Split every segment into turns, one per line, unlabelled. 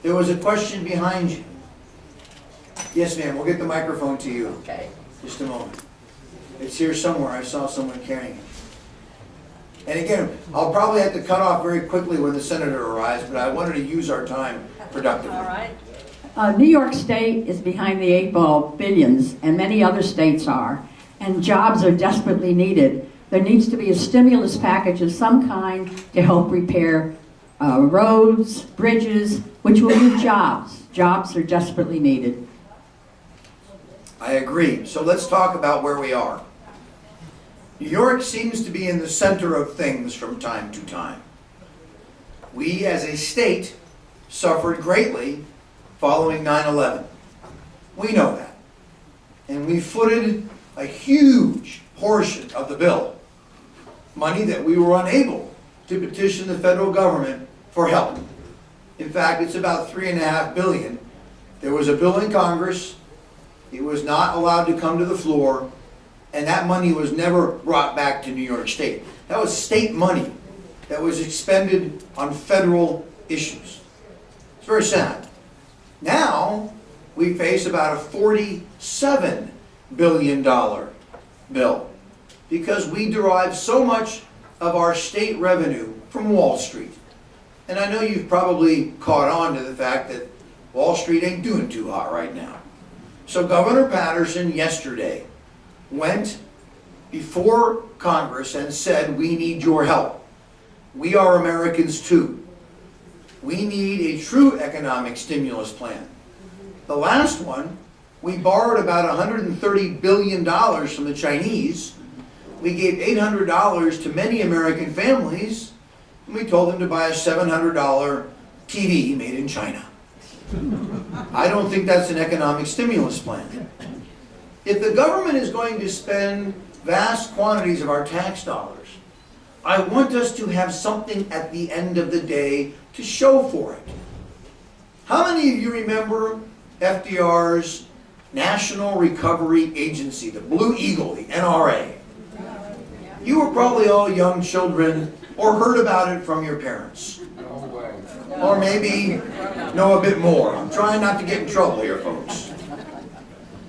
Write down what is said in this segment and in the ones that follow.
There was a question behind you. Yes, ma'am, we'll get the microphone to you.
Okay.
Just a moment. It's here somewhere. I saw someone carrying it. And again, I'll probably have to cut off very quickly when the senator arrives, but I wanted to use our time productively.
All right.
New York State is behind the eight ball, billions, and many other states are, and jobs are desperately needed. There needs to be a stimulus package of some kind to help repair roads, bridges, which will give jobs. Jobs are desperately needed.
I agree. So let's talk about where we are. New York seems to be in the center of things from time to time. We as a state suffered greatly following 9/11. We know that. And we footed a huge portion of the bill, money that we were unable to petition the federal government for help. In fact, it's about $3.5 billion. There was a bill in Congress. It was not allowed to come to the floor, and that money was never brought back to New York State. That was state money that was expended on federal issues. It's very sad. Now, we face about a $47 billion bill because we derive so much of our state revenue from Wall Street. And I know you've probably caught on to the fact that Wall Street ain't doing too hot right now. So Governor Patterson yesterday went before Congress and said, we need your help. We are Americans too. We need a true economic stimulus plan. The last one, we borrowed about $130 billion from the Chinese. We gave $800 to many American families, and we told them to buy a $700 TV made in China. I don't think that's an economic stimulus plan. If the government is going to spend vast quantities of our tax dollars, I want us to have something at the end of the day to show for it. How many of you remember FDR's National Recovery Agency, the Blue Eagle, the NRA? You were probably all young children or heard about it from your parents. Or maybe know a bit more. I'm trying not to get in trouble here, folks.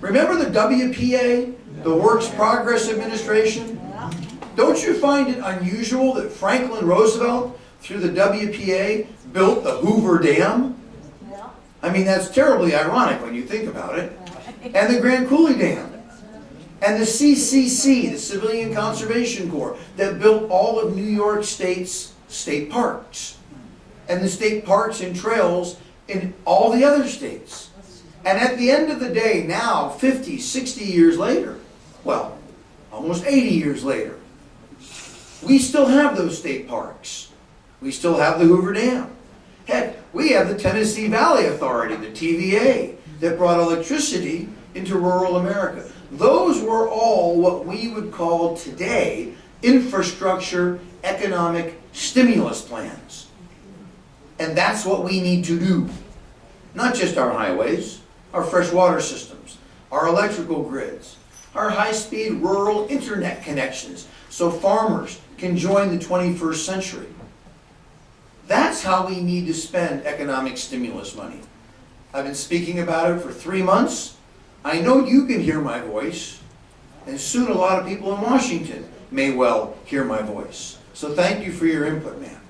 Remember the WPA, the Works Progress Administration? Don't you find it unusual that Franklin Roosevelt, through the WPA, built the Hoover Dam? I mean, that's terribly ironic when you think about it. And the Grand Coulee Dam. And the CCC, the Civilian Conservation Corps, that built all of New York State's state parks. And the state parks and trails in all the other states. And at the end of the day, now, 50, 60 years later, well, almost 80 years later, we still have those state parks. We still have the Hoover Dam. Heck, we have the Tennessee Valley Authority, the TVA, that brought electricity into rural America. Those were all what we would call today infrastructure economic stimulus plans. And that's what we need to do. Not just our highways, our freshwater systems, our electrical grids, our high-speed rural internet connections so farmers can join the 21st century. That's how we need to spend economic stimulus money. I've been speaking about it for 3 months. I know you can hear my voice, and soon a lot of people in Washington may well hear my voice. So thank you for your input, ma'am.